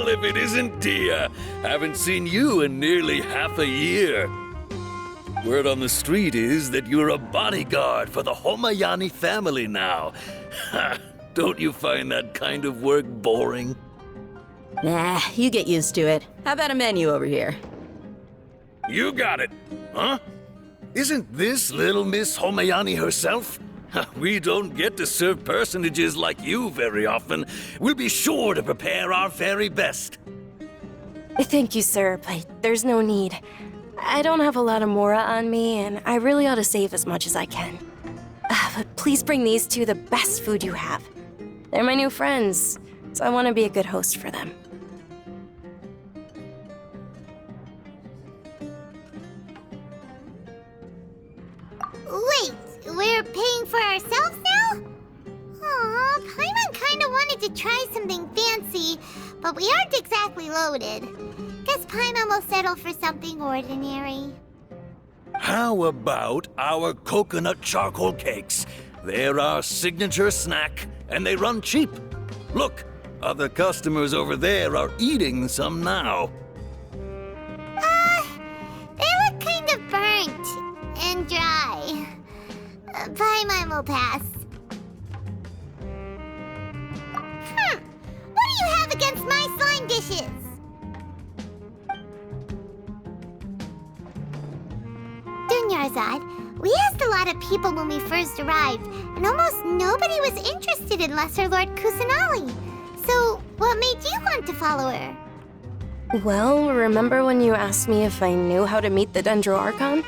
Well, if it isn't Dia. Haven't seen you in nearly half a year. Word on the street is that you're a bodyguard for the Homayani family now. Don't you find that kind of work boring? Nah, you get used to it. How about a menu over here? You got it, huh? Isn't this little Miss Homayani herself? We don't get to serve personages like you very often. We'll be sure to prepare our very best. Thank you, sir, but there's no need. I don't have a lot of Mora on me, and I really ought to save as much as I can. But please bring these two the best food you have. They're my new friends, so I want to be a good host for them. Wait, we're paying for ourselves now? Aw, Paimon kinda wanted to try something fancy, but we aren't exactly loaded. Guess Paimon will settle for something ordinary. How about our coconut charcoal cakes? They're our signature snack, and they run cheap. Look, other customers over there are eating some now. They look kind of burnt and dry. Paimon will pass. What do you have against my slime dishes? Dunyarzad, we asked a lot of people when we first arrived, and almost nobody was interested in Lesser Lord Kusanali. So, what made you want to follow her? Well, remember when you asked me if I knew how to meet the Dendro Archon?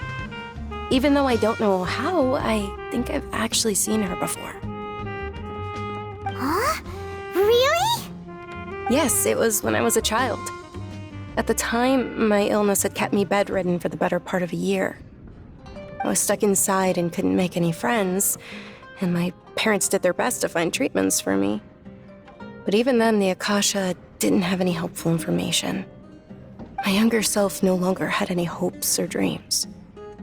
Even though I don't know how, I think I've actually seen her before. Huh? Really? Yes, it was when I was a child. At the time, my illness had kept me bedridden for the better part of a year. I was stuck inside and couldn't make any friends, and my parents did their best to find treatments for me. But even then, the Akasha didn't have any helpful information. My younger self no longer had any hopes or dreams.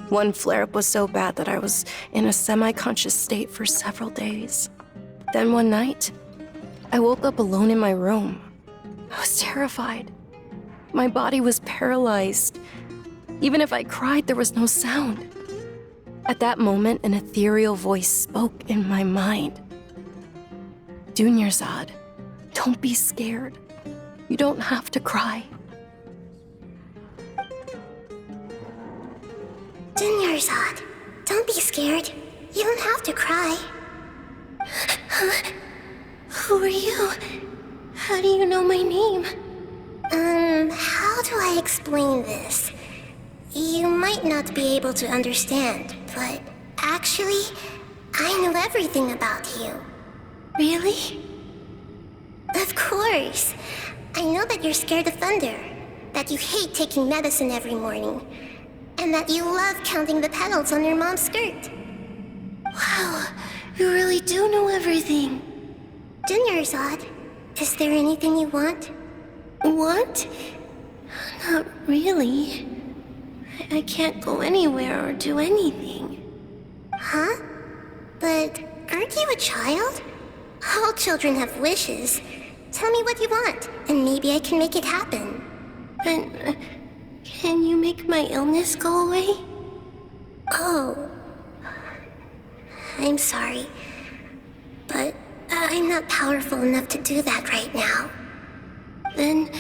One flare-up was so bad that I was in a semi-conscious state for several days. Then one night, I woke up alone in my room. I was terrified. My body was paralyzed. Even if I cried, there was no sound. At that moment, an ethereal voice spoke in my mind. Dunyarzad, don't be scared. You don't have to cry. Dunyarzad, don't be scared. You don't have to cry. Who are you? How do you know my name? How do I explain this? You might not be able to understand, but actually, I know everything about you. Really? Of course. I know that you're scared of thunder, that you hate taking medicine every morning, and that you love counting the petals on your mom's skirt. Wow, you really do know everything. Dunyarzad, is there anything you want? Want? Not really. I can't go anywhere or do anything. Huh? But aren't you a child? All children have wishes. Tell me what you want, and maybe I can make it happen. But can you make my illness go away? Oh. I'm sorry. But I'm not powerful enough to do that right now. Then,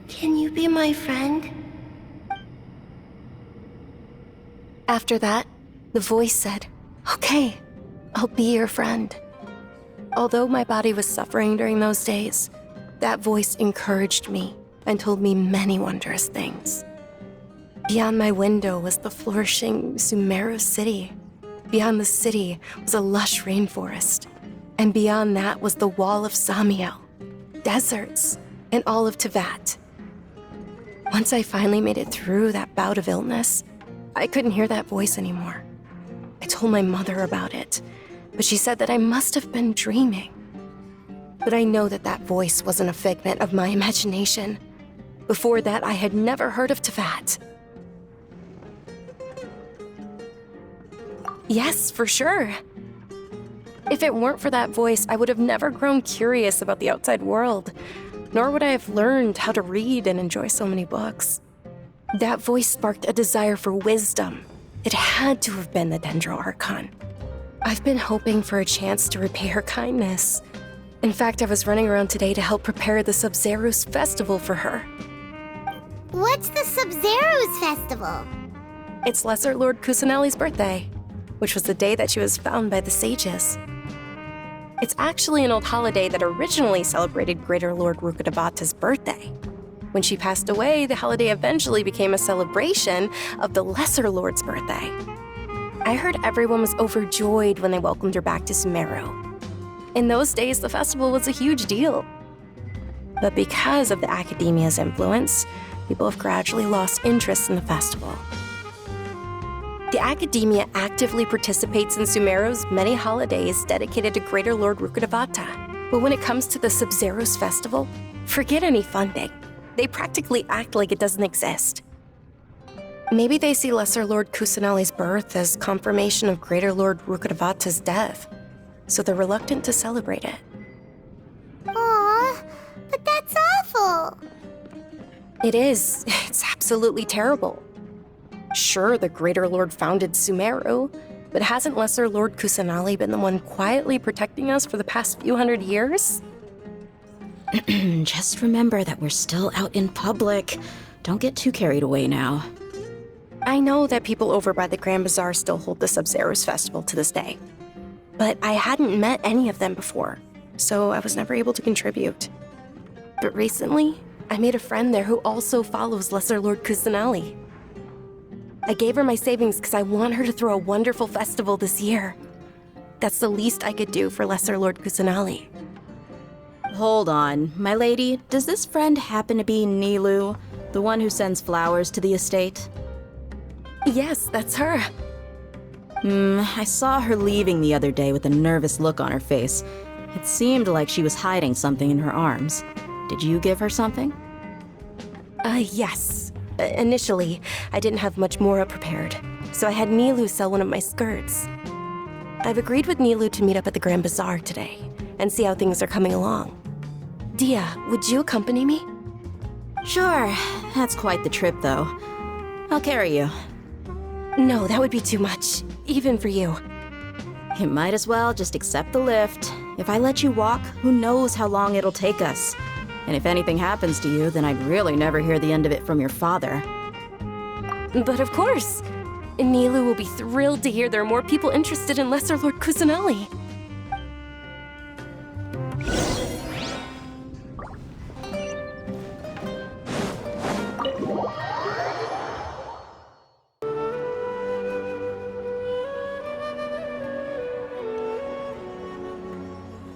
can you be my friend? After that, the voice said, "Okay, I'll be your friend." Although my body was suffering during those days, that voice encouraged me and told me many wondrous things. Beyond my window was the flourishing Sumeru city. Beyond the city was a lush rainforest. And beyond that was the wall of Samiel, deserts, and all of Tevat. Once I finally made it through that bout of illness, I couldn't hear that voice anymore. I told my mother about it, but she said that I must have been dreaming. But I know that that voice wasn't a figment of my imagination. Before that, I had never heard of Tevat. Yes, for sure. If it weren't for that voice, I would have never grown curious about the outside world. nor would I have learned how to read and enjoy so many books. That voice sparked a desire for wisdom. It had to have been the Dendro Archon. I've been hoping for a chance to repay her kindness. In fact, I was running around today to help prepare the Sub-Zerus festival for her. What's the Sub-Zerus festival? It's Lesser Lord Kusanali's birthday, which was the day that she was found by the sages. It's actually an old holiday that originally celebrated Greater Lord Rukkhadevata's birthday. When she passed away, the holiday eventually became a celebration of the Lesser Lord's birthday. I heard everyone was overjoyed when they welcomed her back to Sumeru. In those days, the festival was a huge deal. But because of the Academia's influence, people have gradually lost interest in the festival. The Academia actively participates in Sumeru's many holidays dedicated to Greater Lord Rukkhadevata. But when it comes to the Sub-Zerus festival, forget any funding. They practically act like it doesn't exist. Maybe they see Lesser Lord Kusanali's birth as confirmation of Greater Lord Rukkhadevata's death, so they're reluctant to celebrate it. Aw, but that's awful. It is. It's absolutely terrible. Sure, the Greater Lord founded Sumeru, but hasn't Lesser Lord Kusanali been the one quietly protecting us for the past few hundred years? Just remember that we're still out in public. Don't get too carried away now. I know that people over by the Grand Bazaar still hold the Sub-Zerus festival to this day, but I hadn't met any of them before, so I was never able to contribute. But recently, I made a friend there who also follows Lesser Lord Kusanali. I gave her my savings because I want her to throw a wonderful festival this year. That's the least I could do for Lesser Lord Kusanali. Hold on, my lady. Does this friend happen to be Nilu, the one who sends flowers to the estate? Yes, that's her. I saw her leaving the other day with a nervous look on her face. It seemed like she was hiding something in her arms. Did you give her something? Yes. Initially, I didn't have much more prepared, so I had Nilu sell one of my skirts. I've agreed with Nilu to meet up at the Grand Bazaar today and see how things are coming along. Dia, would you accompany me? Sure. That's quite the trip, though. I'll carry you. No, that would be too much, even for you. You might as well just accept the lift. If I let you walk, who knows how long it'll take us. And if anything happens to you, then I'd really never hear the end of it from your father. But of course. Nilu will be thrilled to hear there are more people interested in Lesser Lord Kusanali.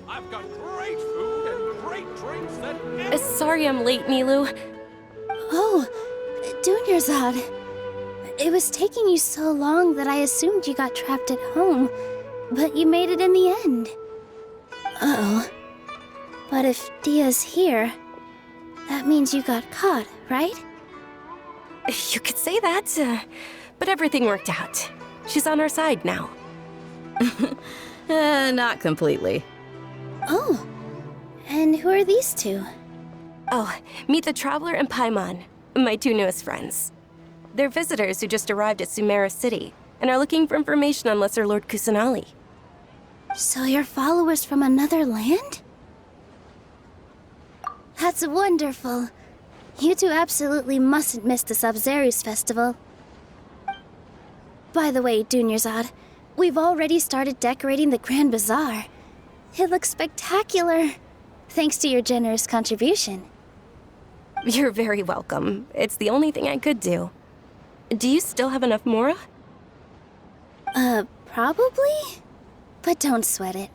I've got great food and great drinks that Sorry I'm late, Nilu. Oh, Dunyarzad. It was taking you so long that I assumed you got trapped at home, but you made it in the end. Uh-oh. But if Dia's here, that means you got caught, right? You could say that, but everything worked out. She's on our side now. Not completely. Oh, and who are these two? Oh, meet the Traveler and Paimon, my two newest friends. They're visitors who just arrived at Sumeru City and are looking for information on Lesser Lord Kusanali. So you're followers from another land? That's wonderful. You two absolutely mustn't miss the Sub-Zerus festival. By the way, Dunyarzad, we've already started decorating the Grand Bazaar. It looks spectacular, thanks to your generous contribution. You're very welcome. It's the only thing I could do. Do you still have enough Mora? Probably? But don't sweat it.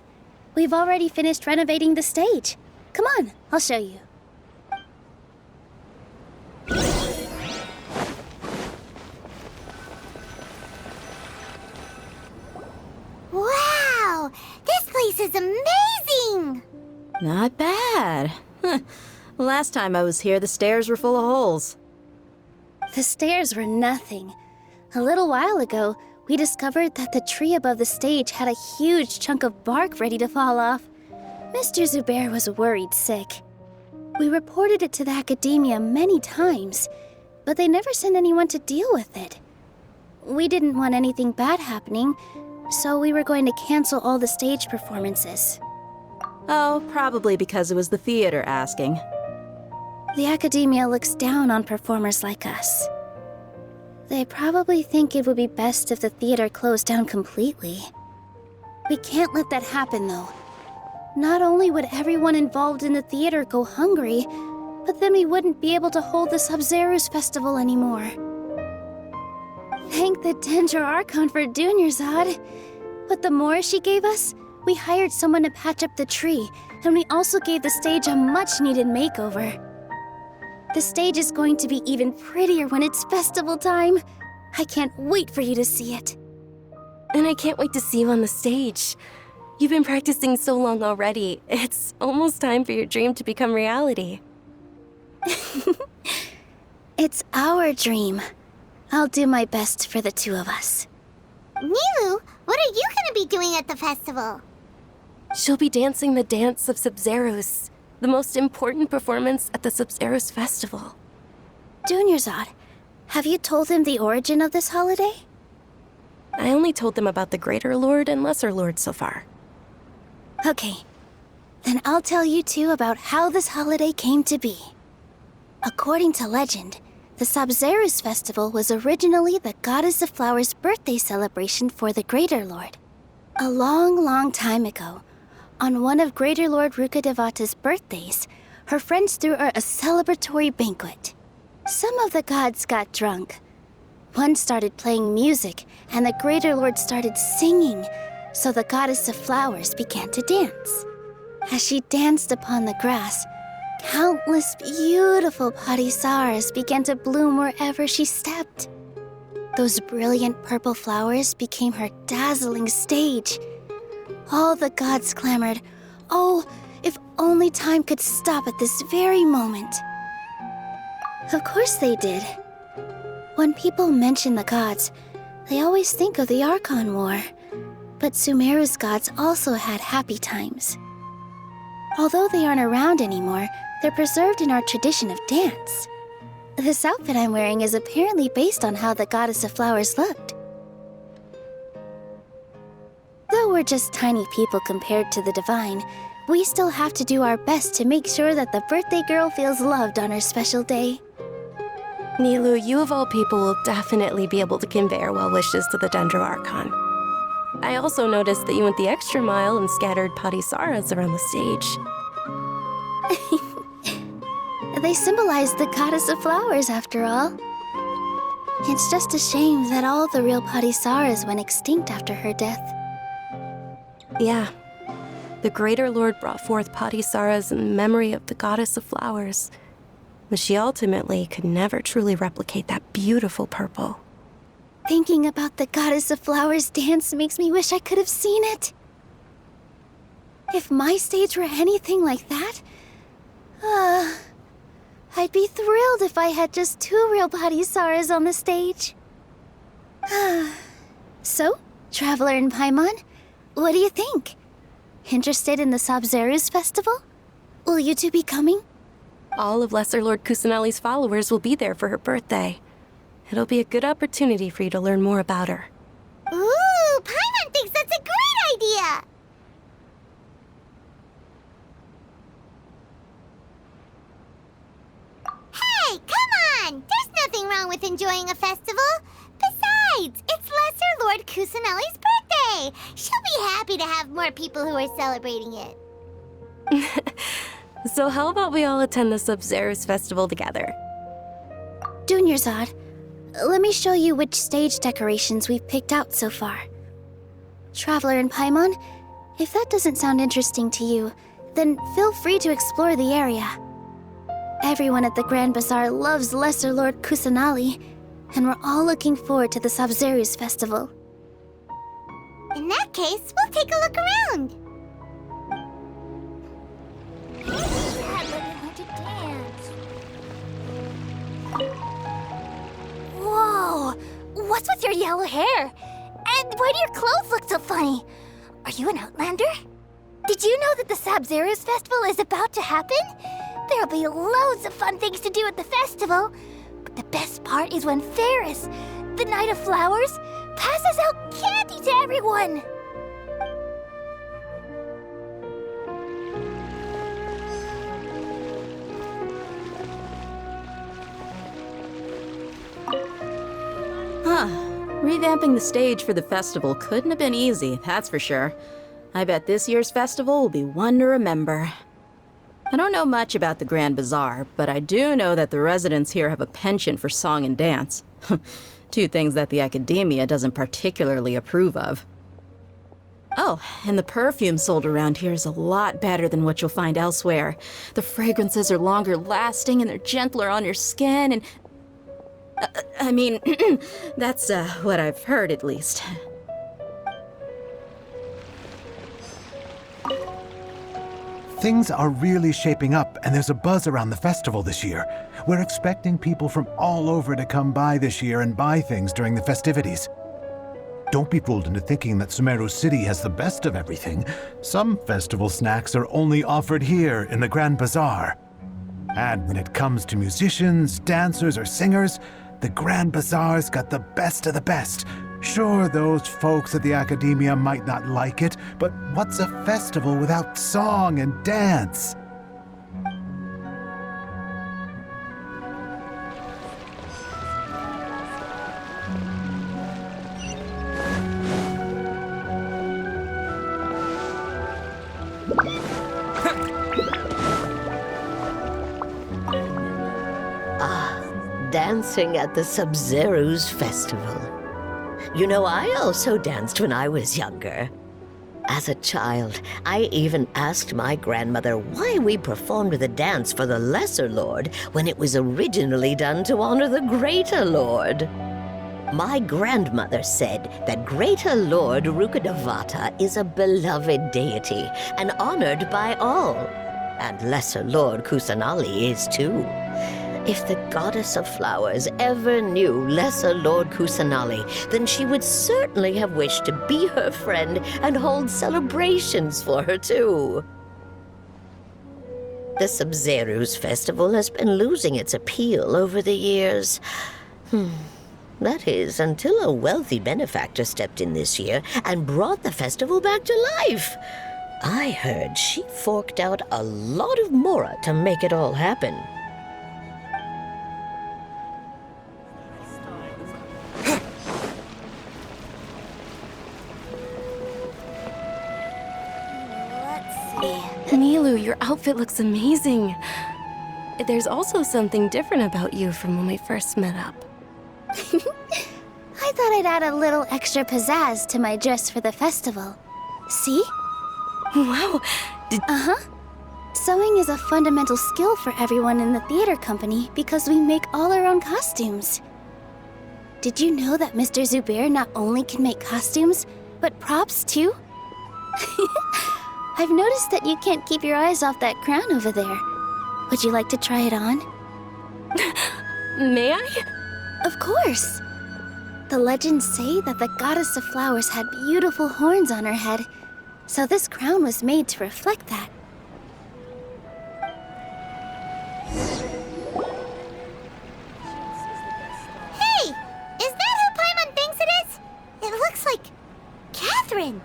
We've already finished renovating the stage. Come on, I'll show you. Wow! This place is amazing! Not bad. Last time I was here, the stairs were full of holes. The stairs were nothing. A little while ago, we discovered that the tree above the stage had a huge chunk of bark ready to fall off. Mr. Zubair was worried sick. We reported it to the academia many times, but they never sent anyone to deal with it. We didn't want anything bad happening, so we were going to cancel all the stage performances. Oh, probably because it was the theater asking. The academia looks down on performers like us. They probably think it would be best if the theater closed down completely. We can't let that happen, though. Not only would everyone involved in the theater go hungry, but then we wouldn't be able to hold the Sub-Zero's festival anymore. Thank the Dendro Archon for Dunyarzad. But the more she gave us, we hired someone to patch up the tree, and we also gave the stage a much-needed makeover. The stage is going to be even prettier when it's festival time. I can't wait for you to see it. And I can't wait to see you on the stage. You've been practicing so long already. It's almost time for your dream to become reality. It's our dream. I'll do my best for the two of us. Nilu, what are you gonna be doing at the festival? She'll be dancing the dance of Sub-Zeros, the most important performance at the Sub-Zeros festival. Dunyarzad, have you told him the origin of this holiday? I only told them about the Greater Lord and Lesser Lord so far. Okay, then I'll tell you two about how this holiday came to be. According to legend, the Sub-Zeros festival was originally the Goddess of Flowers' birthday celebration for the Greater Lord. A long, long time ago, on one of Greater Lord Rukkhadevata's birthdays, her friends threw her a celebratory banquet. Some of the gods got drunk. One started playing music, and the Greater Lord started singing, so the Goddess of Flowers began to dance. As she danced upon the grass, countless beautiful parisaras began to bloom wherever she stepped. Those brilliant purple flowers became her dazzling stage. All the gods clamored, "Oh, if only time could stop at this very moment." Of course they did. When people mention the gods, they always think of the Archon War. But Sumeru's gods also had happy times. Although they aren't around anymore, they're preserved in our tradition of dance. This outfit I'm wearing is apparently based on how the Goddess of Flowers looked. Though we're just tiny people compared to the Divine, we still have to do our best to make sure that the birthday girl feels loved on her special day. Nilu, you of all people will definitely be able to convey our well wishes to the Dendro Archon. I also noticed that you went the extra mile and scattered parisaras around the stage. They symbolize the Goddess of Flowers, after all. It's just a shame that all the real parisaras went extinct after her death. Yeah. The Greater Lord brought forth parisaras in memory of the Goddess of Flowers, but she ultimately could never truly replicate that beautiful purple. Thinking about the Goddess of Flowers dance makes me wish I could have seen it. If my stage were anything like that, I'd be thrilled if I had just 2 real parisaras on the stage. So, Traveler and Paimon, what do you think? Interested in the Sub-Zeros festival? Will you two be coming? All of Lesser Lord Kusanali's followers will be there for her birthday. It'll be a good opportunity for you to learn more about her. Ooh, Paimon thinks that's a great idea! Hey, come on! There's nothing wrong with enjoying a festival. Besides, it's Lesser Lord Kusanali's birthday. She'll be happy to have more people who are celebrating it. So how about we all attend the Sub-Zeros festival together? Dunyarzad, let me show you which stage decorations we've picked out so far. Traveler and Paimon, if that doesn't sound interesting to you, then feel free to explore the area. Everyone at the Grand Bazaar loves Lesser Lord Kusanali, and we're all looking forward to the Sub-Zeros festival. In that case, we'll take a look around. Whoa! What's with your yellow hair? And why do your clothes look so funny? Are you an Outlander? Did you know that the Sub-Zeros festival is about to happen? There'll be loads of fun things to do at the festival. But the best part is when Ferris, the Knight of Flowers, passes out candy to everyone. Revamping the stage for the festival couldn't have been easy, that's for sure. I bet this year's festival will be one to remember. I don't know much about the Grand Bazaar, but I do know that the residents here have a penchant for song and dance. Two things that the academia doesn't particularly approve of. Oh, and the perfume sold around here is a lot better than what you'll find elsewhere. The fragrances are longer lasting and they're gentler on your skin and... I mean, that's what I've heard at least. Things are really shaping up, and there's a buzz around the festival this year. We're expecting people from all over to come by this year and buy things during the festivities. Don't be fooled into thinking that Sumeru City has the best of everything. Some festival snacks are only offered here in the Grand Bazaar. And when it comes to musicians, dancers, or singers, the Grand Bazaar's got the best of the best. Sure, those folks at the academia might not like it, but what's a festival without song and dance? Dancing at the Sub-Zero's festival. You know, I also danced when I was younger. As a child, I even asked my grandmother why we performed the dance for the Lesser Lord when it was originally done to honor the Greater Lord. My grandmother said that Greater Lord Rukkhadevata is a beloved deity and honored by all, and Lesser Lord Kusanali is too. If the Goddess of Flowers ever knew Lesser Lord Kusanali, then she would certainly have wished to be her friend and hold celebrations for her too. The Sub-Zero's festival has been losing its appeal over the years. That is, until a wealthy benefactor stepped in this year and brought the festival back to life. I heard she forked out a lot of mora to make it all happen. Nilu, your outfit looks amazing. There's also something different about you from when we first met up. I thought I'd add a little extra pizzazz to my dress for the festival. See? Wow. Sewing is a fundamental skill for everyone in the theater company because we make all our own costumes. Did you know that Mr. Zubair not only can make costumes, but props too? I've noticed that you can't keep your eyes off that crown over there. Would you like to try it on? May I? Of course. The legends say that the Goddess of Flowers had beautiful horns on her head, so this crown was made to reflect that. Hey! Is that who Paimon thinks it is? It looks like Catherine.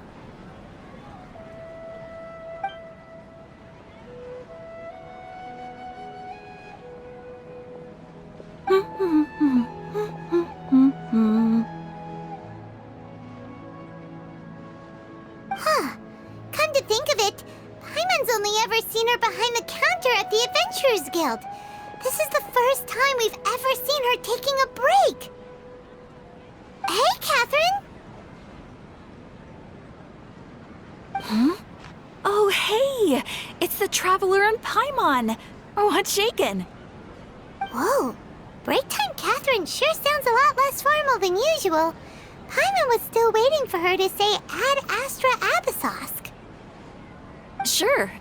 Come to think of it, Paimon's only ever seen her behind the counter at the Adventurers Guild. This is the first time we've ever seen her taking a break. Hey, Catherine! Oh, hey! It's the Traveler and Paimon! What's shaken? Whoa, break time Catherine sure sounds a lot less formal than usual. Paimon was still waiting for her to say Ad Astra Abyssosque. Sure.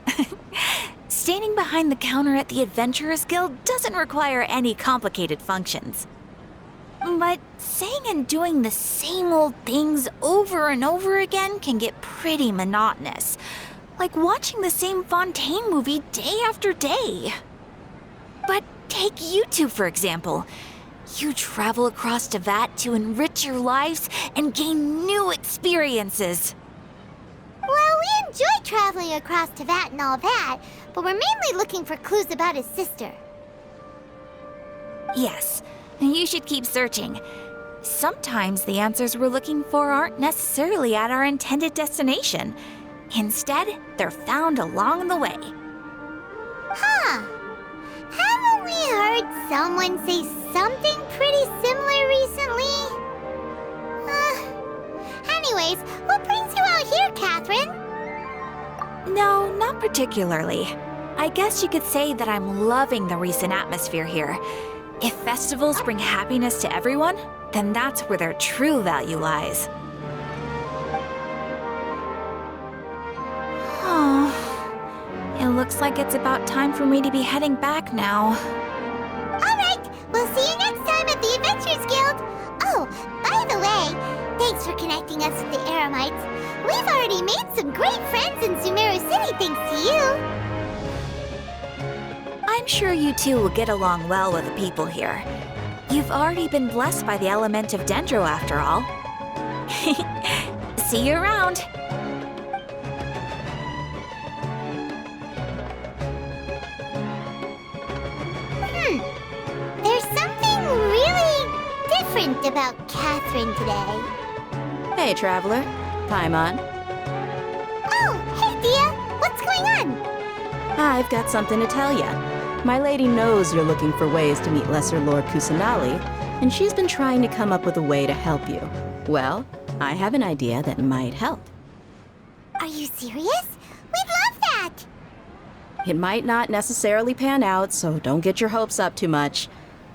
Standing behind the counter at the Adventurers Guild doesn't require any complicated functions. But saying and doing the same old things over and over again can get pretty monotonous. Like watching the same Fontaine movie day after day. Take you two, for example. You travel across Tevat to enrich your lives and gain new experiences. Well, we enjoy traveling across Tevat and all that, but we're mainly looking for clues about his sister. Yes, you should keep searching. Sometimes the answers we're looking for aren't necessarily at our intended destination. Instead, they're found along the way. Huh. Haven't we heard someone say something pretty similar recently? Anyways, what brings you out here, Catherine? No, not particularly. I guess you could say that I'm loving the recent atmosphere here. If festivals bring happiness to everyone, then that's where their true value lies. Oh, it looks like it's about time for me to be heading back now. Alright, we'll see you next time at the Adventurers Guild. Oh, by the way, thanks for connecting us with the Eremites. We've already made some great friends in Sumeru City thanks to you. I'm sure you two will get along well with the people here. You've already been blessed by the element of Dendro after all. See you around! There's something really different about Catherine today. Hey, Traveler. Paimon. Oh, hey, Dia! What's going on? I've got something to tell ya. My lady knows you're looking for ways to meet Lesser Lord Kusanali, and she's been trying to come up with a way to help you. Well, I have an idea that might help. Are you serious? We'd love that! It might not necessarily pan out, so don't get your hopes up too much.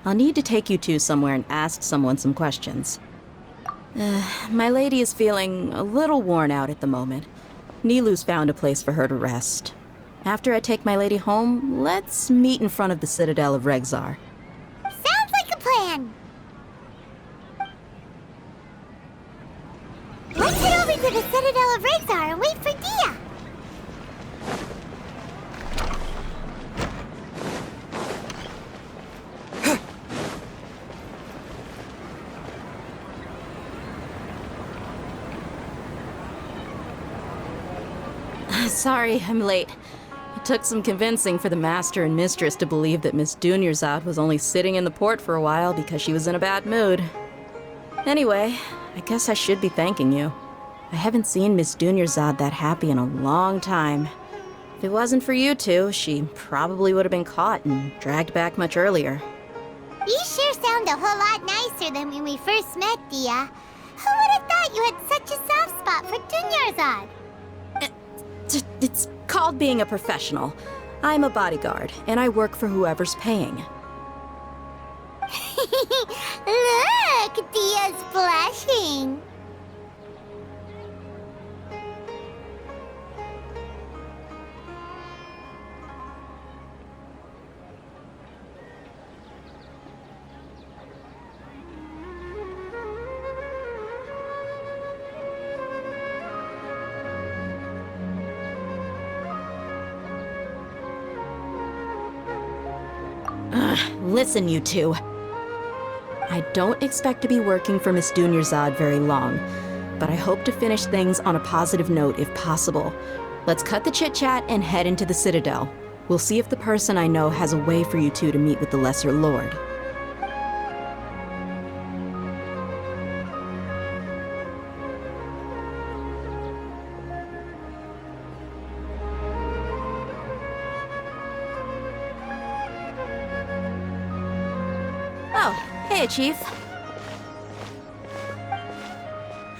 I'll need to take you two somewhere and ask someone some questions. My lady is feeling a little worn out at the moment. Nilu's found a place for her to rest. After I take my lady home, let's meet in front of the Citadel of Regzar. Sounds like a plan! Let's head over to the Citadel of Regzar and wait for Dia! Sorry, I'm late. It took some convincing for the master and mistress to believe that Miss Dunyarzad was only sitting in the port for a while because she was in a bad mood. Anyway, I guess I should be thanking you. I haven't seen Miss Dunyarzad that happy in a long time. If it wasn't for you two, she probably would have been caught and dragged back much earlier. You sure sound a whole lot nicer than when we first met, Dia. Who would have thought you had such a soft spot for Dunyarzad? It's called being a professional. I'm a bodyguard, and I work for whoever's paying. Look, Dia's blushing. Listen, you two. I don't expect to be working for Miss Dunyarzad very long, but I hope to finish things on a positive note if possible. Let's cut the chit-chat and head into the Citadel. We'll see if the person I know has a way for you two to meet with the Lesser Lord. Oh, hey, Chief.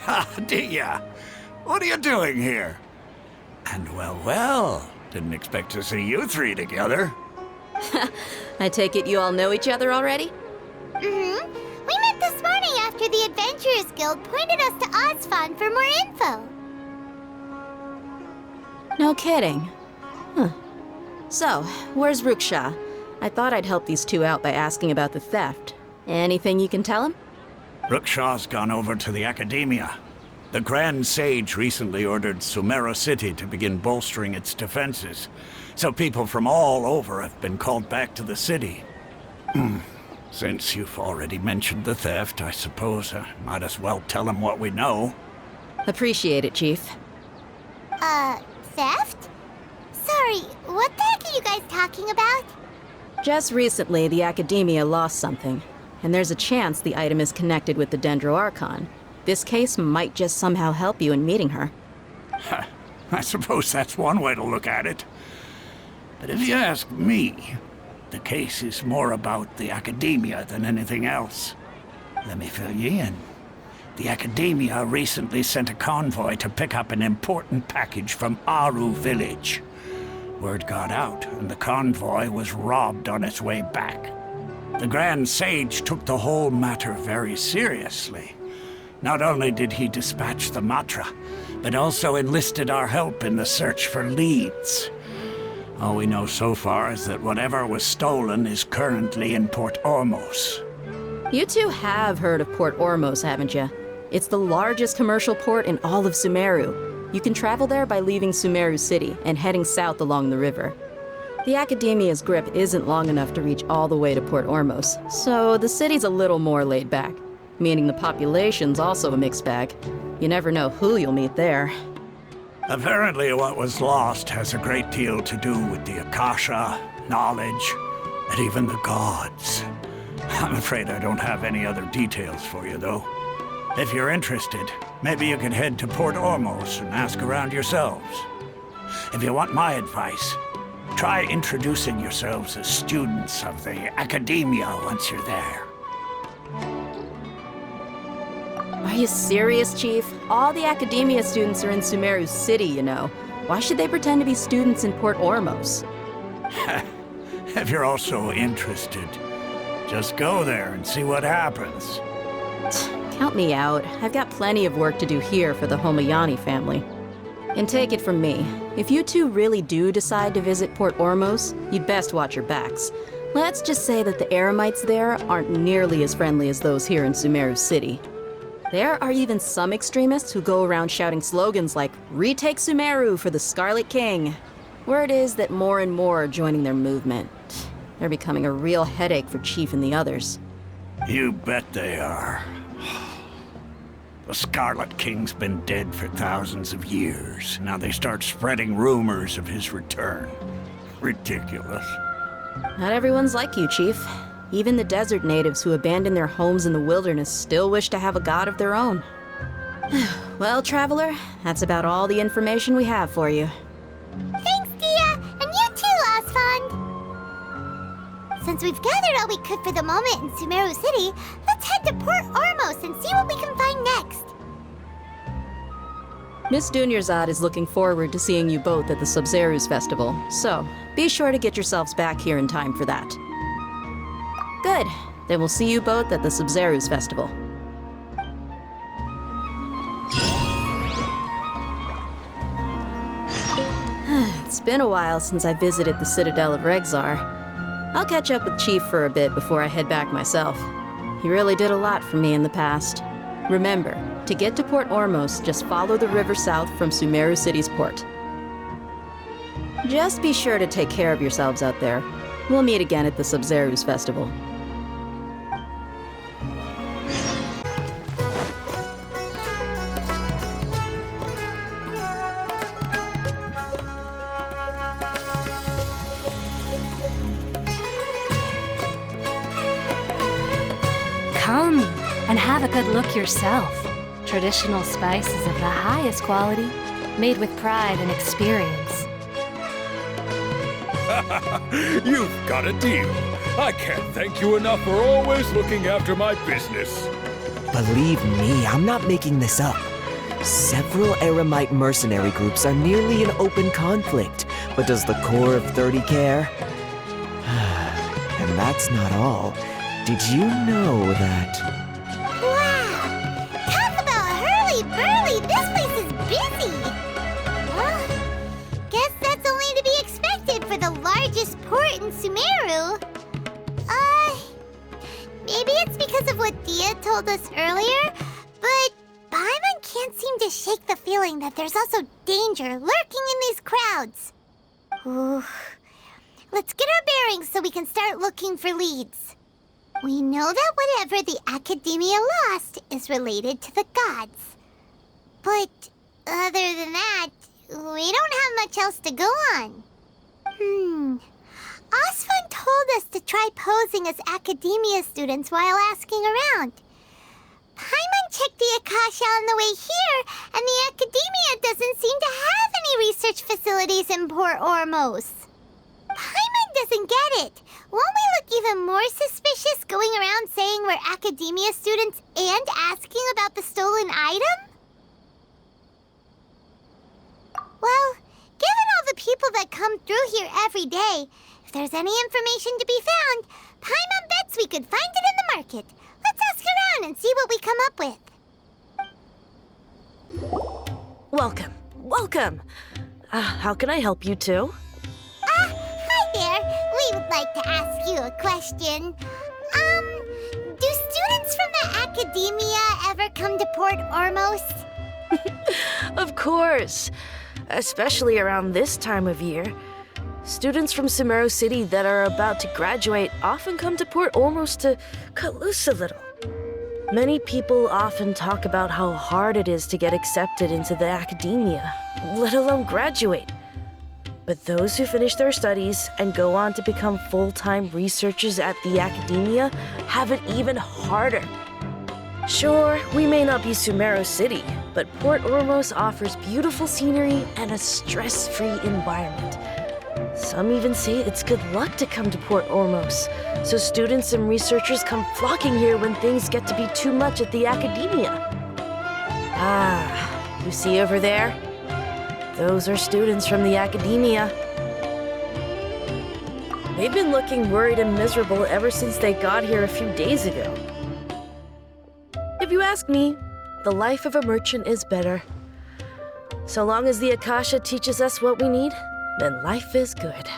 Ha, Dia! What are you doing here? And well, didn't expect to see you three together. I take it you all know each other already? Mm-hmm. We met this morning after the Adventurers Guild pointed us to Ozfon for more info. No kidding. Huh. So, where's Ruksha? I thought I'd help these two out by asking about the theft. Anything you can tell him? Rukshaw's gone over to the Academia. The Grand Sage recently ordered Sumeru City to begin bolstering its defenses, so people from all over have been called back to the city. Since you've already mentioned the theft, I suppose I might as well tell him what we know. Appreciate it, Chief. Theft? Sorry, what the heck are you guys talking about? Just recently, the Academia lost something, and there's a chance the item is connected with the Dendroarchon. This case might just somehow help you in meeting her. I suppose that's one way to look at it. But if you ask me, the case is more about the Academia than anything else. Let me fill you in. The Academia recently sent a convoy to pick up an important package from Aru village. Word got out, and the convoy was robbed on its way back. The Grand Sage took the whole matter very seriously. Not only did he dispatch the Matra, but also enlisted our help in the search for leads. All we know so far is that whatever was stolen is currently in Port Ormos. You two have heard of Port Ormos, haven't you? It's the largest commercial port in all of Sumeru. You can travel there by leaving Sumeru City and heading south along the river. The Academia's grip isn't long enough to reach all the way to Port Ormos, so the city's a little more laid back, meaning the population's also a mixed bag. You never know who you'll meet there. Apparently what was lost has a great deal to do with the Akasha, knowledge, and even the gods. I'm afraid I don't have any other details for you, though. If you're interested, maybe you can head to Port Ormos and ask around yourselves. If you want my advice, try introducing yourselves as students of the Academia once you're there. Are you serious, Chief? All the Academia students are in Sumeru City, you know. Why should they pretend to be students in Port Ormos? If you're also interested, just go there and see what happens. Count me out. I've got plenty of work to do here for the Homayani family. And take it from me, if you two really do decide to visit Port Ormos, you'd best watch your backs. Let's just say that the Eremites there aren't nearly as friendly as those here in Sumeru City. There are even some extremists who go around shouting slogans like, "Retake Sumeru for the Scarlet King." Word is that more and more are joining their movement. They're becoming a real headache for Chief and the others. You bet they are. The Scarlet King's been dead for thousands of years. Now they start spreading rumors of his return. Ridiculous. Not everyone's like you, Chief. Even the desert natives who abandoned their homes in the wilderness still wish to have a god of their own. Well, Traveler, that's about all the information we have for you. Thanks, Dia! And you too, Osfond! Since we've gathered all we could for the moment in Sumeru City, let's head to Port Ormos and see what we can find next. Miss Dunyarzad is looking forward to seeing you both at the Sub-Zerus Festival, so be sure to get yourselves back here in time for that. Good. Then we'll see you both at the Sub-Zerus Festival. It's been a while since I visited the Citadel of Regzar. I'll catch up with Chief for a bit before I head back myself. He really did a lot for me in the past. Remember, to get to Port Ormos, just follow the river south from Sumeru City's port. Just be sure to take care of yourselves out there. We'll meet again at the Sub-Zerus Festival. Come and have a good look yourself. Traditional spices of the highest quality, made with pride and experience. You've got a deal. I can't thank you enough for always looking after my business. Believe me, I'm not making this up. Several Eremite mercenary groups are nearly in open conflict, but does the core of 30 care? And that's not all. Did you know that... Wow! Talk about hurly-burly! This place is busy! Well, guess that's only to be expected for the largest port in Sumeru. Maybe it's because of what Dia told us earlier, but Paimon can't seem to shake the feeling that there's also danger lurking in these crowds. Ooh. Let's get our bearings so we can start looking for leads. We know that whatever the Academia lost is related to the gods. But other than that, we don't have much else to go on. Osfun told us to try posing as Academia students while asking around. Paimon checked the Akasha on the way here, and the Academia doesn't seem to have any research facilities in Port Ormos. Paimon doesn't get it. Won't we look even more suspicious going around saying we're Academia students and asking about the stolen item? Well, given all the people that come through here every day, if there's any information to be found, Paimon bets we could find it in the market. Let's ask around and see what we come up with. Welcome. Welcome. How can I help you two? Hi there. We would like to ask you a question. Do students from the Academia ever come to Port Ormos? Of course. Especially around this time of year. Students from Sumeru City that are about to graduate often come to Port Ormos to cut loose a little. Many people often talk about how hard it is to get accepted into the Academia, let alone graduate. But those who finish their studies and go on to become full-time researchers at the Academia have it even harder. Sure, we may not be Sumeru City, but Port Ormos offers beautiful scenery and a stress-free environment. Some even say it's good luck to come to Port Ormos, so students and researchers come flocking here when things get to be too much at the Academia. You see over there? Those are students from the Academia. They've been looking worried and miserable ever since they got here a few days ago. If you ask me, the life of a merchant is better. So long as the Akasha teaches us what we need, then life is good.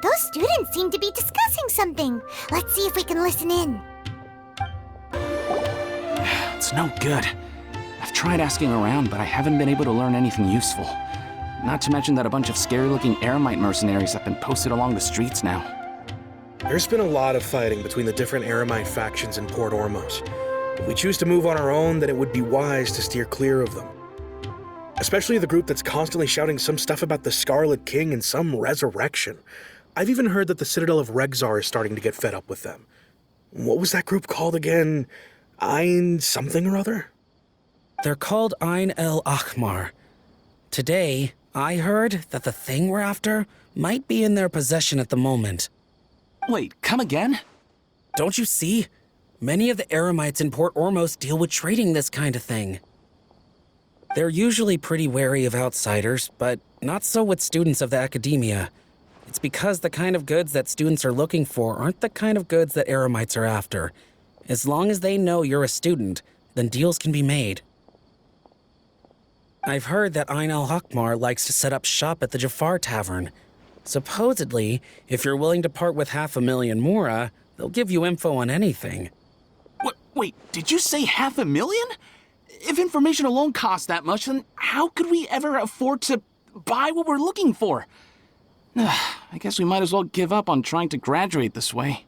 Those students seem to be discussing something. Let's see if we can listen in. It's no good. I've tried asking around, but I haven't been able to learn anything useful. Not to mention that a bunch of scary-looking Eremite mercenaries have been posted along the streets now. There's been a lot of fighting between the different Eremite factions in Port Ormos. If we choose to move on our own, then it would be wise to steer clear of them. Especially the group that's constantly shouting some stuff about the Scarlet King and some resurrection. I've even heard that the Citadel of Regzar is starting to get fed up with them. What was that group called again? Ein something or other? They're called Ein El Akhmar. Today, I heard that the thing we're after might be in their possession at the moment. Wait, come again? Don't you see? Many of the Eremites in Port Ormos deal with trading this kind of thing. They're usually pretty wary of outsiders, but not so with students of the Academia. It's because the kind of goods that students are looking for aren't the kind of goods that Eremites are after. As long as they know you're a student, then deals can be made. I've heard that Ein al-Hakmar likes to set up shop at the Jafar Tavern. Supposedly, if you're willing to part with 500,000 Mora, they'll give you info on anything. Wait, did you say 500,000? If information alone costs that much, then how could we ever afford to buy what we're looking for? I guess we might as well give up on trying to graduate this way.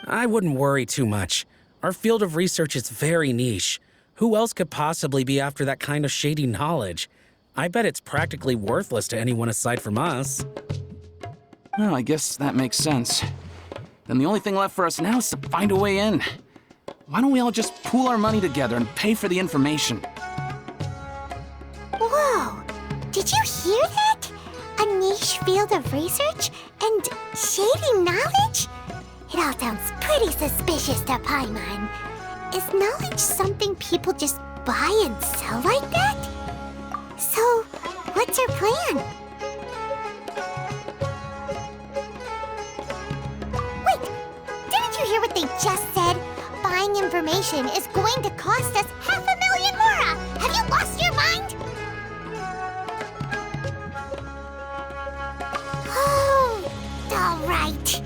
I wouldn't worry too much. Our field of research is very niche. Who else could possibly be after that kind of shady knowledge? I bet it's practically worthless to anyone aside from us. Well, I guess that makes sense. Then the only thing left for us now is to find a way in. Why don't we all just pool our money together and pay for the information? Whoa! Did you hear that? A niche field of research and shady knowledge? It all sounds pretty suspicious to Paimon. Is knowledge something people just buy and sell like that? So, what's our plan? Wait, didn't you hear what they just said? Buying information is going to cost us 500,000 Mora! Have you lost your mind? Oh, all right.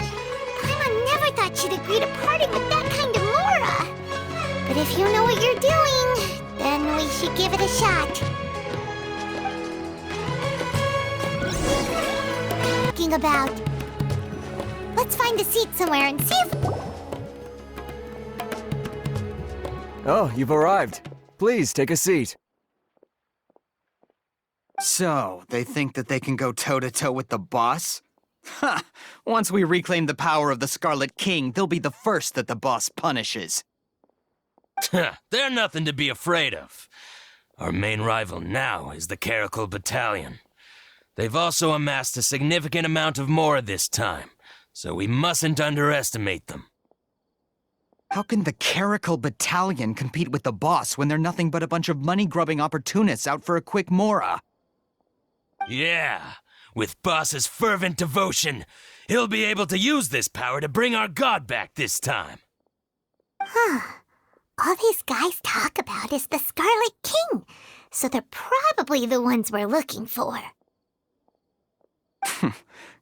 Paimon never thought she'd agree to parting with that kind of Mora. But if you know what you're doing, then we should give it a shot. Thinking about... Let's find a seat somewhere and see if... Oh, you've arrived. Please take a seat. So, they think that they can go toe-to-toe with the boss? Ha! Once we reclaim the power of the Scarlet King, they'll be the first that the boss punishes. They're nothing to be afraid of. Our main rival now is the Caracal Battalion. They've also amassed a significant amount of Mora this time, so we mustn't underestimate them. How can the Caracal Battalion compete with the boss when they're nothing but a bunch of money-grubbing opportunists out for a quick Mora? Yeah, with Boss's fervent devotion, he'll be able to use this power to bring our god back this time. Huh. All these guys talk about is the Scarlet King, so they're probably the ones we're looking for.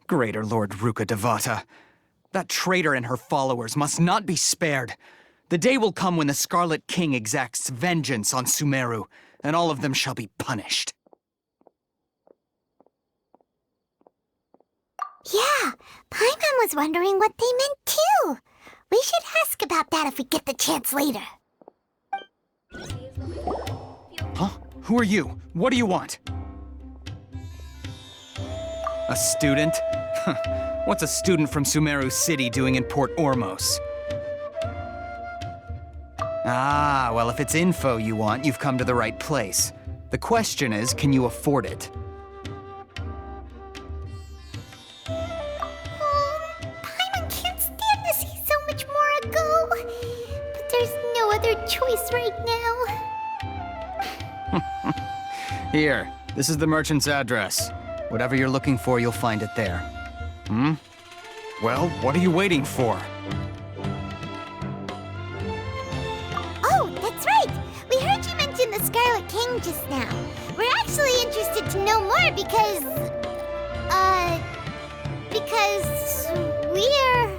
Greater Lord Ruka Devata. That traitor and her followers must not be spared. The day will come when the Scarlet King exacts vengeance on Sumeru, and all of them shall be punished. Yeah, Paimon was wondering what they meant too. We should ask about that if we get the chance later. Huh? Who are you? What do you want? A student? What's a student from Sumeru City doing in Port Ormos? Ah, well, if it's info you want, you've come to the right place. The question is, can you afford it? Paimon can't stand to see so much more go. But there's no other choice right now. Here, this is the merchant's address. Whatever you're looking for, you'll find it there. Hmm? Well, what are you waiting for? Oh, that's right! We heard you mention the Scarlet King just now. We're actually interested to know more because we're,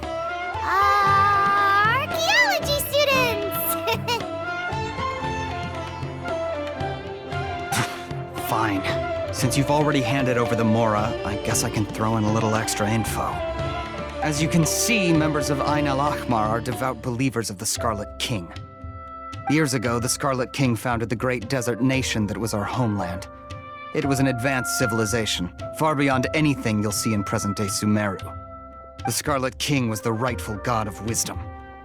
archaeology students! Fine. Since you've already handed over the Mora, I guess I can throw in a little extra info. As you can see, members of Ain al-Ahmar are devout believers of the Scarlet King. Years ago, the Scarlet King founded the great desert nation that was our homeland. It was an advanced civilization, far beyond anything you'll see in present-day Sumeru. The Scarlet King was the rightful god of wisdom,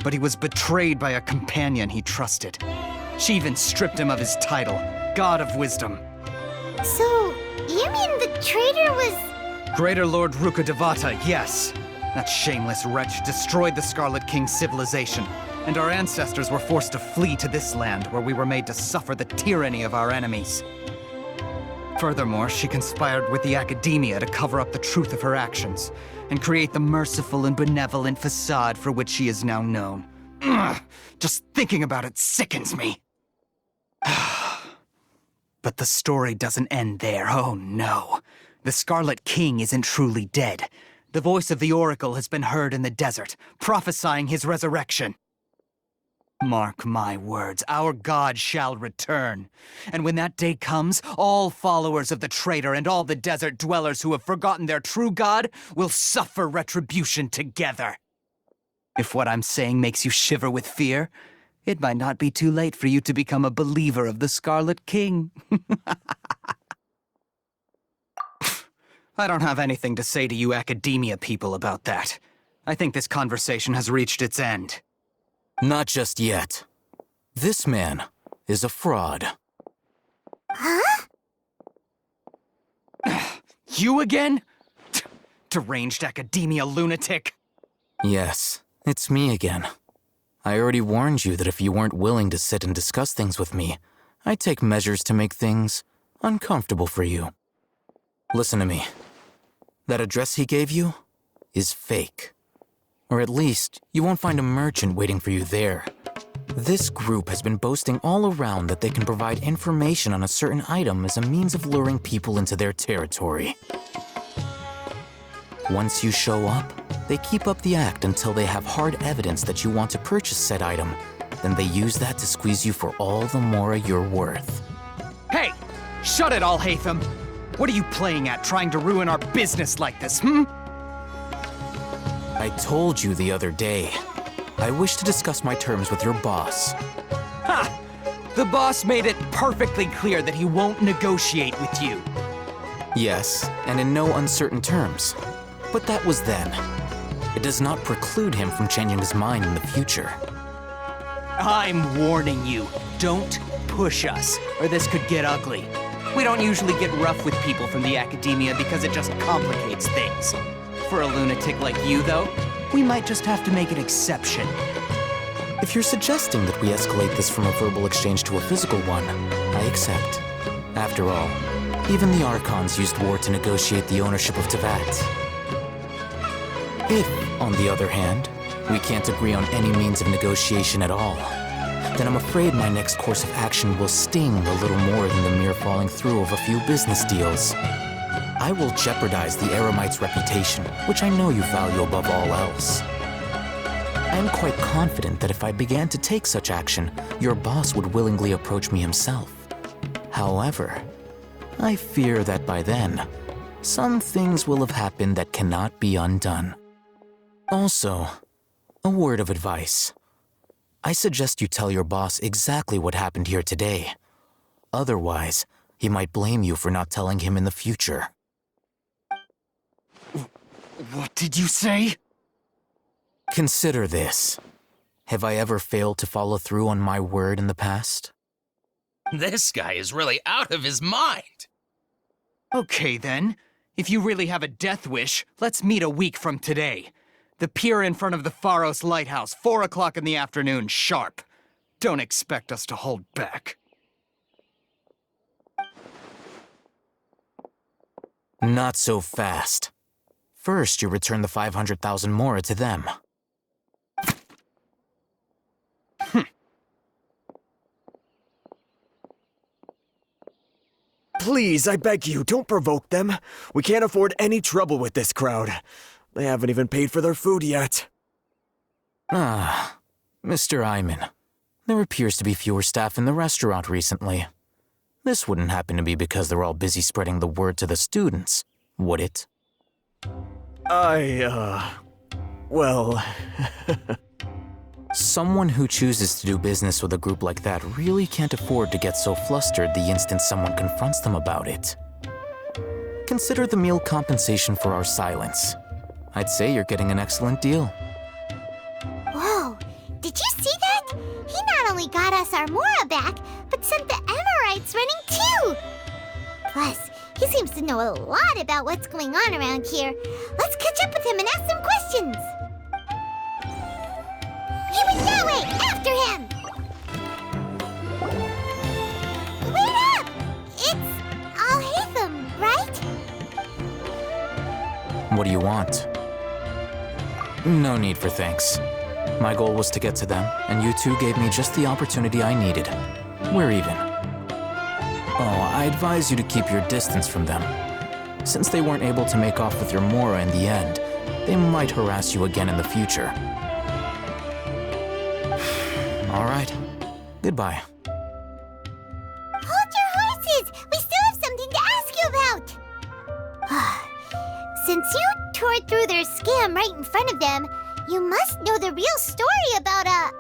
but he was betrayed by a companion he trusted. She even stripped him of his title, God of Wisdom. So, you mean the traitor was... Greater Lord Ruka Devata, yes. That shameless wretch destroyed the Scarlet King's civilization, and our ancestors were forced to flee to this land where we were made to suffer the tyranny of our enemies. Furthermore, she conspired with the Academia to cover up the truth of her actions, and create the merciful and benevolent facade for which she is now known. Ugh, just thinking about it sickens me. But the story doesn't end there, oh no. The Scarlet King isn't truly dead. The voice of the Oracle has been heard in the desert, prophesying his resurrection. Mark my words, our god shall return. And when that day comes, all followers of the traitor and all the desert dwellers who have forgotten their true god will suffer retribution together. If what I'm saying makes you shiver with fear, it might not be too late for you to become a believer of the Scarlet King. I don't have anything to say to you Academia people about that. I think this conversation has reached its end. Not just yet. This man is a fraud. Huh? You again? Deranged Academia lunatic. Yes, it's me again. I already warned you that if you weren't willing to sit and discuss things with me, I'd take measures to make things uncomfortable for you. Listen to me. That address he gave you is fake. Or at least, you won't find a merchant waiting for you there. This group has been boasting all around that they can provide information on a certain item as a means of luring people into their territory. Once you show up, they keep up the act until they have hard evidence that you want to purchase said item. Then they use that to squeeze you for all the Mora you're worth. Hey! Shut it, Al-Haytham! What are you playing at, trying to ruin our business like this, hmm? I told you the other day. I wish to discuss my terms with your boss. Ha! The boss made it perfectly clear that he won't negotiate with you. Yes, and in no uncertain terms. But that was then. It does not preclude him from changing his mind in the future. I'm warning you, don't push us, or this could get ugly. We don't usually get rough with people from the academia because it just complicates things. For a lunatic like you, though, we might just have to make an exception. If you're suggesting that we escalate this from a verbal exchange to a physical one, I accept. After all, even the Archons used war to negotiate the ownership of Teyvat. If, on the other hand, we can't agree on any means of negotiation at all, then I'm afraid my next course of action will sting a little more than the mere falling through of a few business deals. I will jeopardize the Eremite's reputation, which I know you value above all else. I am quite confident that if I began to take such action, your boss would willingly approach me himself. However, I fear that by then, some things will have happened that cannot be undone. Also, a word of advice. I suggest you tell your boss exactly what happened here today. Otherwise, he might blame you for not telling him in the future. What did you say? Consider this. Have I ever failed to follow through on my word in the past? This guy is really out of his mind. Okay then. If you really have a death wish, let's meet a week from today. The pier in front of the Pharos Lighthouse, 4 o'clock in the afternoon, sharp. Don't expect us to hold back. Not so fast. First, you return the 500,000 mora to them. Please, I beg you, don't provoke them. We can't afford any trouble with this crowd. They haven't even paid for their food yet. Ah, Mr. Iman. There appears to be fewer staff in the restaurant recently. This wouldn't happen to be because they're all busy spreading the word to the students, would it? Well... Someone who chooses to do business with a group like that really can't afford to get so flustered the instant someone confronts them about it. Consider the meal compensation for our silence. I'd say you're getting an excellent deal. Whoa, did you see that? He not only got us our Mora back, but sent the Emirites running too! Plus, he seems to know a lot about what's going on around here. Let's catch up with him and ask some questions! He went that way! After him! Wait up! It's Al-Haytham, right? What do you want? No need for thanks. My goal was to get to them, and you two gave me just the opportunity I needed. We're even. Oh, I advise you to keep your distance from them. Since they weren't able to make off with your Mora in the end, they might harass you again in the future. All right. Goodbye. Hold your horses! We still have something to ask you about! Since you tore through their scam right in front of them, you must know the real story about a...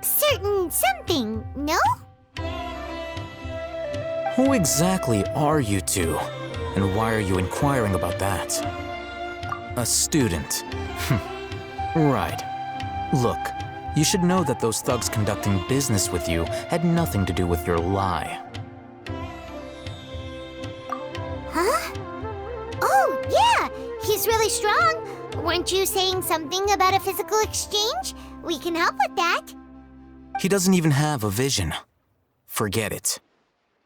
certain something, no? Who exactly are you two? And why are you inquiring about that? A student. Right. Look, you should know that those thugs conducting business with you had nothing to do with your lie. Huh? Oh, yeah! He's really strong. Weren't you saying something about a physical exchange? We can help with that. He doesn't even have a vision. Forget it.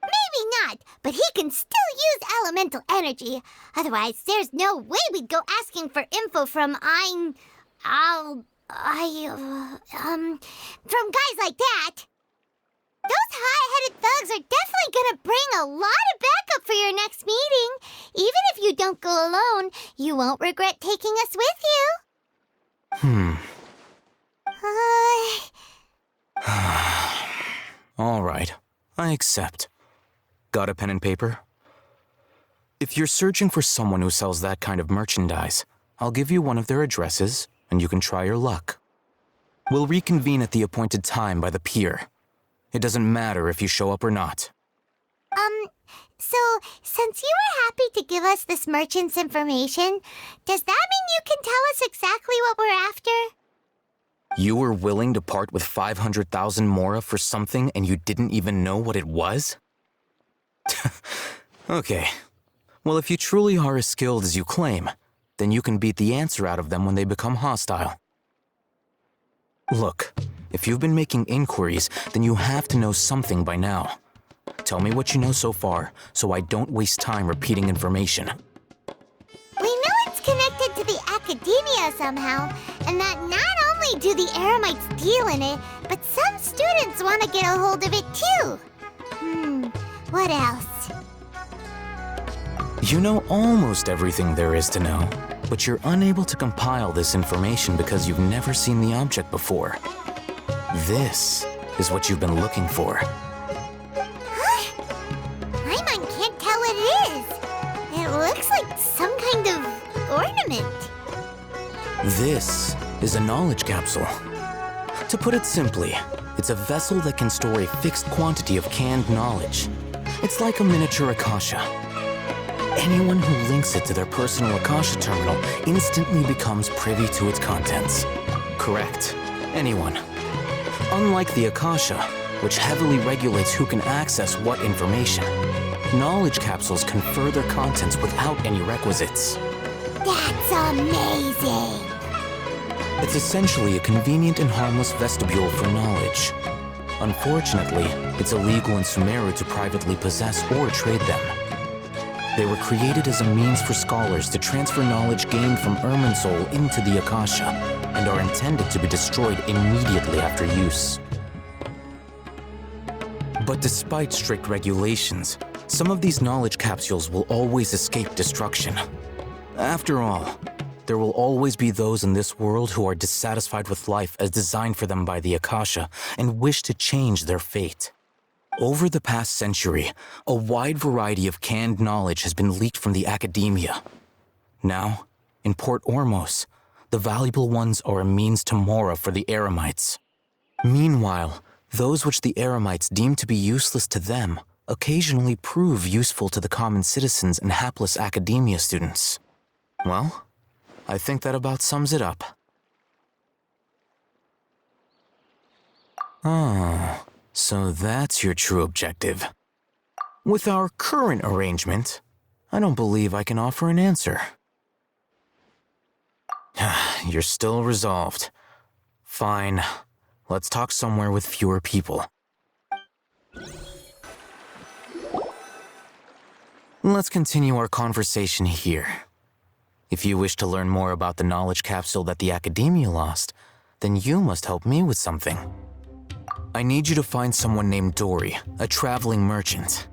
Maybe not, but he can still use elemental energy. Otherwise, there's no way we'd go asking for info from from guys like that. Those hot-headed thugs are definitely gonna bring a lot of backup for your next meeting. Even if you don't go alone, you won't regret taking us with you. All right, I accept. Got a pen and paper? If you're searching for someone who sells that kind of merchandise, I'll give you one of their addresses, and you can try your luck. We'll reconvene at the appointed time by the pier. It doesn't matter if you show up or not. So, since you were happy to give us this merchant's information, does that mean you can tell us exactly what we're after? You were willing to part with 500,000 mora for something and you didn't even know what it was? Okay. Well, if you truly are as skilled as you claim, then you can beat the answer out of them when they become hostile. Look, if you've been making inquiries, then you have to know something by now. Tell me what you know so far, so I don't waste time repeating information. We know it's connected to the academia somehow, and that not only do the Eremites deal in it, but some students want to get a hold of it too. What else? You know almost everything there is to know, but you're unable to compile this information because you've never seen the object before. This is what you've been looking for. Paimon can't tell what it is. It looks like some kind of ornament. This is a knowledge capsule. To put it simply, it's a vessel that can store a fixed quantity of canned knowledge. It's like a miniature Akasha. Anyone who links it to their personal Akasha terminal instantly becomes privy to its contents. Correct. Anyone. Unlike the Akasha, which heavily regulates who can access what information, knowledge capsules confer their contents without any requisites. That's amazing! It's essentially a convenient and harmless vestibule for knowledge. Unfortunately, it's illegal in Sumeru to privately possess or trade them. They were created as a means for scholars to transfer knowledge gained from Irminsul into the Akasha, and are intended to be destroyed immediately after use. But despite strict regulations, some of these knowledge capsules will always escape destruction. After all, there will always be those in this world who are dissatisfied with life as designed for them by the Akasha and wish to change their fate. Over the past century, a wide variety of canned knowledge has been leaked from the academia. Now, in Port Ormos, the valuable ones are a means to mora for the Eremites. Meanwhile, those which the Eremites deem to be useless to them occasionally prove useful to the common citizens and hapless academia students. Well, I think that about sums it up. Oh, so that's your true objective. With our current arrangement, I don't believe I can offer an answer. You're still resolved. Fine. Let's talk somewhere with fewer people. Let's continue our conversation here. If you wish to learn more about the knowledge capsule that the Academia lost, then you must help me with something. I need you to find someone named Dory, a traveling merchant.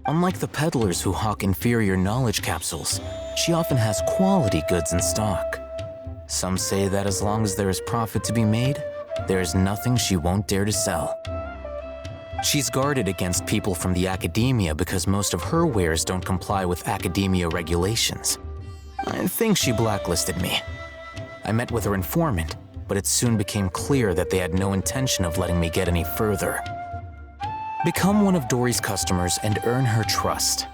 Unlike the peddlers who hawk inferior knowledge capsules, she often has quality goods in stock. Some say that as long as there is profit to be made, there is nothing she won't dare to sell. She's guarded against people from the Academia because most of her wares don't comply with Academia regulations. I think she blacklisted me. I met with her informant, but it soon became clear that they had no intention of letting me get any further. Become one of Dory's customers and earn her trust.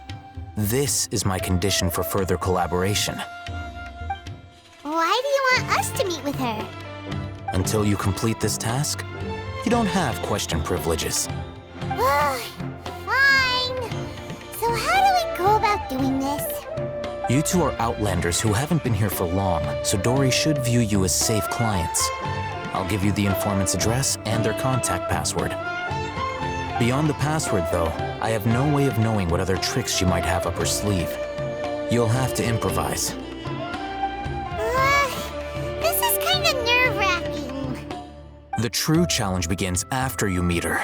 This is my condition for further collaboration. Why do you want us to meet with her? Until you complete this task, you don't have question privileges. Fine. So how do we go about doing this? You two are outlanders who haven't been here for long, so Dory should view you as safe clients. I'll give you the informant's address and their contact password. Beyond the password, though, I have no way of knowing what other tricks she might have up her sleeve. You'll have to improvise. This is kind of nerve-wracking. The true challenge begins after you meet her.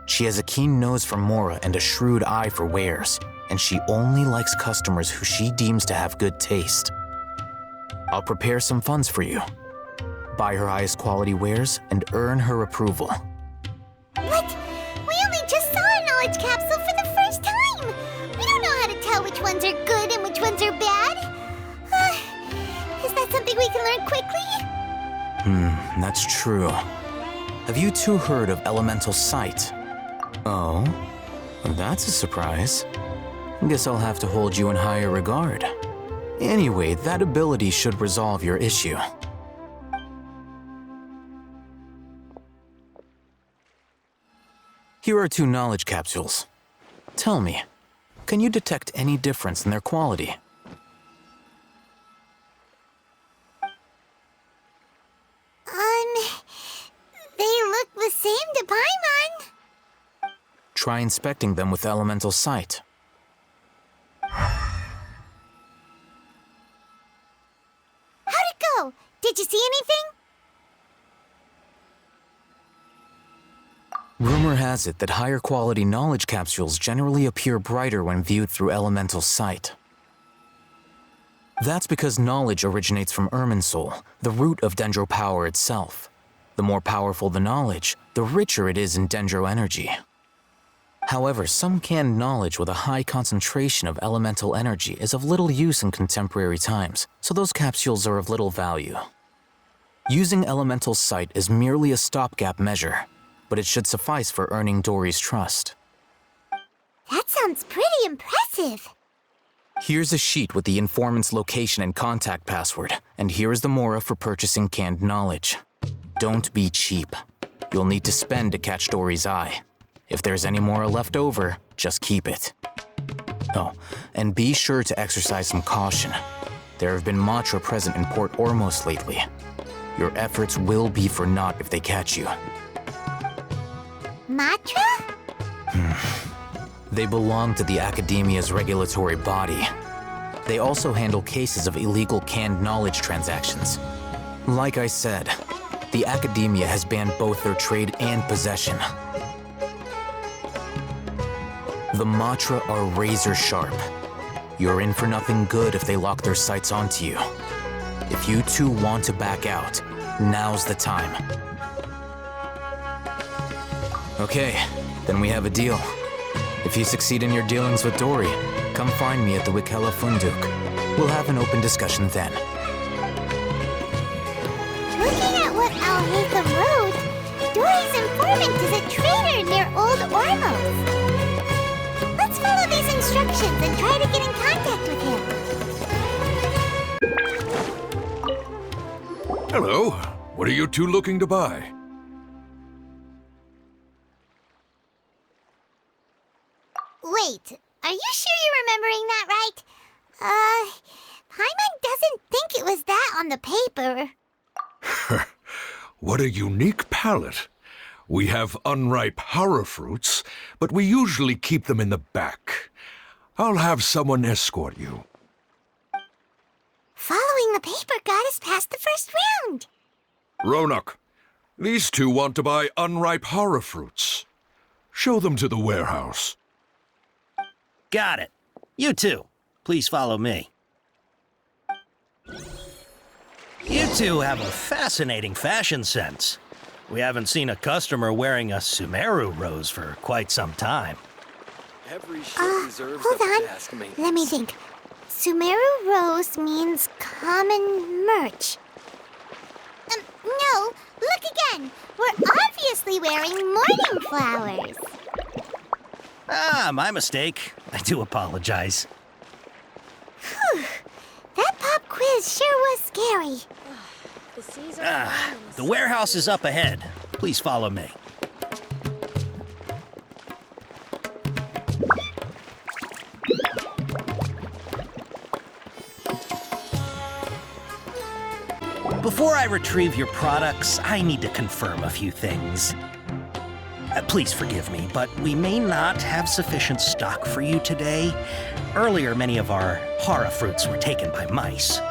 She has a keen nose for mora and a shrewd eye for wares, and she only likes customers who she deems to have good taste. I'll prepare some funds for you. Buy her highest quality wares and earn her approval. What? We only just saw a knowledge capsule for the first time! We don't know how to tell which ones are good and which ones are bad. that something we can learn quickly? That's true. Have you two heard of elemental sight? Oh? That's a surprise. Guess I'll have to hold you in higher regard. Anyway, that ability should resolve your issue. Here are 2 knowledge capsules. Tell me, can you detect any difference in their quality? They look the same to Paimon. Try inspecting them with elemental sight. How'd it go? Did you see anything? Rumor has it that higher quality knowledge capsules generally appear brighter when viewed through elemental sight. That's because knowledge originates from Irminsul, the root of Dendro power itself. The more powerful the knowledge, the richer it is in Dendro energy. However, some canned knowledge with a high concentration of elemental energy is of little use in contemporary times, so those capsules are of little value. Using elemental sight is merely a stopgap measure, but it should suffice for earning Dory's trust. That sounds pretty impressive. Here's a sheet with the informant's location and contact password, and here is the mora for purchasing canned knowledge. Don't be cheap. You'll need to spend to catch Dory's eye. If there's any mora left over, just keep it. Oh, and be sure to exercise some caution. There have been Matra present in Port Ormos lately. Your efforts will be for naught if they catch you. Matra? They belong to the Academia's regulatory body. They also handle cases of illegal canned knowledge transactions. Like I said, the Academia has banned both their trade and possession. The Matra are razor sharp. You're in for nothing good if they lock their sights onto you. If you two want to back out, now's the time. Okay, then we have a deal. If you succeed in your dealings with Dory, come find me at the Wikela Funduk. We'll have an open discussion then. Looking at what Alhaitham wrote, Dory's informant is a traitor near Old Ormos. Let's follow these instructions and try to get in contact with him. Hello. What are you two looking to buy? Wait, are you sure you're remembering that right? Paimon doesn't think it was that on the paper. What a unique palate. We have unripe hara fruits, but we usually keep them in the back. I'll have someone escort you. Following the paper got us past the first round. Ronak, these two want to buy unripe hara fruits. Show them to the warehouse. Got it. You two, please follow me. You two have a fascinating fashion sense. We haven't seen a customer wearing a Sumeru rose for quite some time. Every ship deserves hold the on. best maintenance. Let me think. Sumeru Rose means common merch. No, look again. We're obviously wearing morning flowers. Ah, my mistake. I do apologize. Whew. That pop quiz sure was scary. The warehouse is up ahead. Please follow me. Before I retrieve your products, I need to confirm a few things. Please forgive me, but we may not have sufficient stock for you today. Earlier, many of our hara fruits were taken by mice.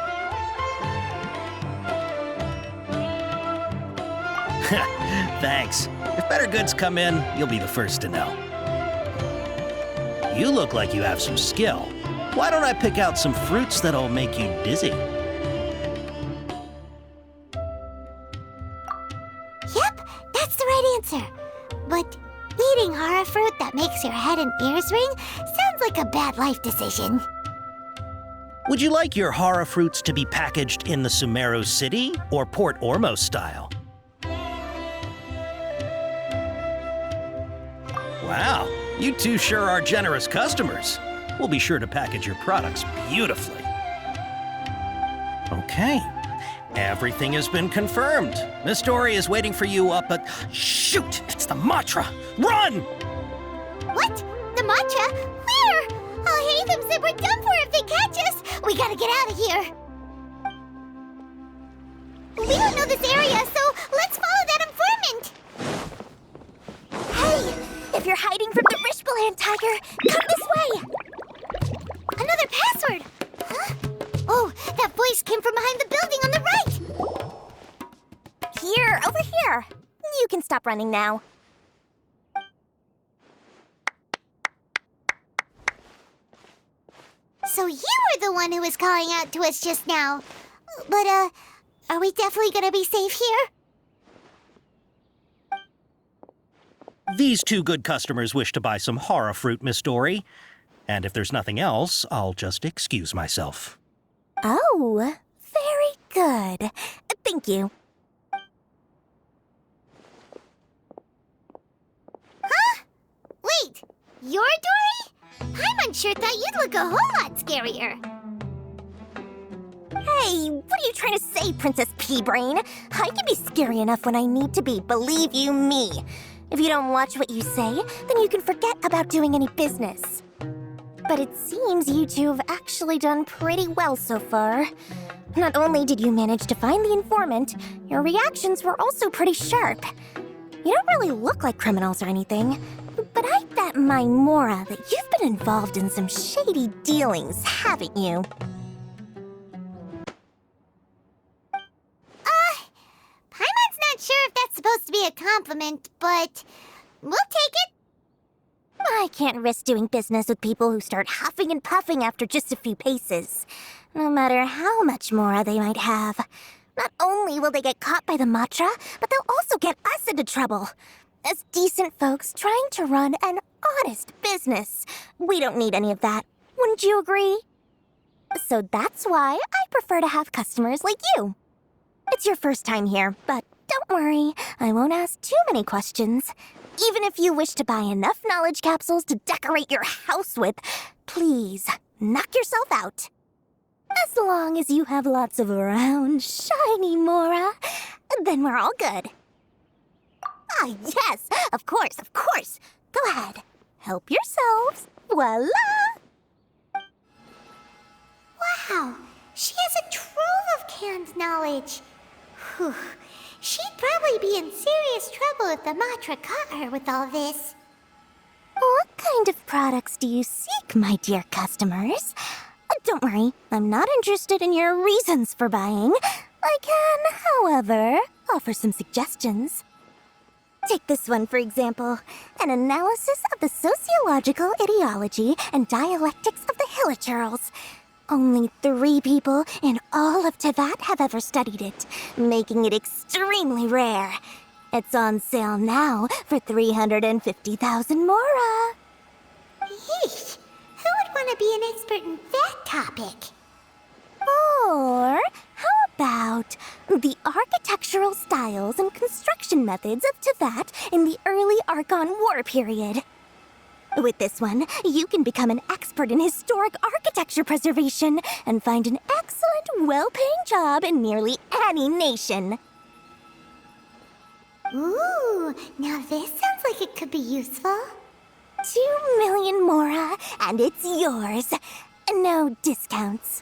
Thanks. If better goods come in, you'll be the first to know. You look like you have some skill. Why don't I pick out some fruits that'll make you dizzy? Yep, that's the right answer. But eating hara fruit that makes your head and ears ring sounds like a bad life decision. Would you like your Hara fruits to be packaged in the Sumeru City or Port Ormos style? Wow, you two sure are generous customers. We'll be sure to package your products beautifully. Okay, everything has been confirmed. Miss Dory is waiting for you up at... Shoot, it's the Matra! Run! What? The Matra? Where? Oh, Hatham said we're done for if they catch us. We gotta get out of here. We don't know this area, so let's follow that informant. Hey! If you're hiding from the Rishbaland tiger, come this way! Another password! Huh? Oh, that voice came from behind the building on the right! Here, over here. You can stop running now. So you were the one who was calling out to us just now. But, are we definitely gonna be safe here? These two good customers wish to buy some Hara fruit, Miss Dory. And if there's nothing else, I'll just excuse myself. Oh, very good. Thank you. Huh? Wait, you're Dory? I'm unsure thought you'd look a whole lot scarier. Hey, what are you trying to say, Princess Pea-Brain? I can be scary enough when I need to be, believe you me. If you don't watch what you say, then you can forget about doing any business. But it seems you two have actually done pretty well so far. Not only did you manage to find the informant, your reactions were also pretty sharp. You don't really look like criminals or anything, but I bet my Mora that you've been involved in some shady dealings, haven't you? Paimon's not sure if that's supposed to be a compliment, but we'll take it. I can't risk doing business with people who start huffing and puffing after just a few paces, no matter how much Mora they might have. Not only will they get caught by the Matra, but they'll also get us into trouble. As decent folks trying to run an honest business, we don't need any of that. Wouldn't you agree? So that's why I prefer to have customers like you. It's your first time here, but don't worry, I won't ask too many questions. Even if you wish to buy enough knowledge capsules to decorate your house with, please, knock yourself out. As long as you have lots of round, shiny Mora, then we're all good. Ah, yes, of course, of course. Go ahead, help yourselves. Voila! Wow, she has a trove of canned knowledge. Whew. She'd probably be in serious trouble if the Matra caught her with all this. What kind of products do you seek, my dear customers? Don't worry, I'm not interested in your reasons for buying. I can, however, offer some suggestions. Take this one, for example. An analysis of the sociological ideology and dialectics of the Hilichurls. Only 3 people in all of Teyvat have ever studied it, making it extremely rare. It's on sale now for 350,000 Mora. Yeesh, who would want to be an expert in that topic? Or how about the architectural styles and construction methods of Teyvat in the early Archon War period? With this one, you can become an expert in historic architecture preservation and find an excellent, well-paying job in nearly any nation. Ooh, now this sounds like it could be useful. 2 million Mora, and it's yours. No discounts.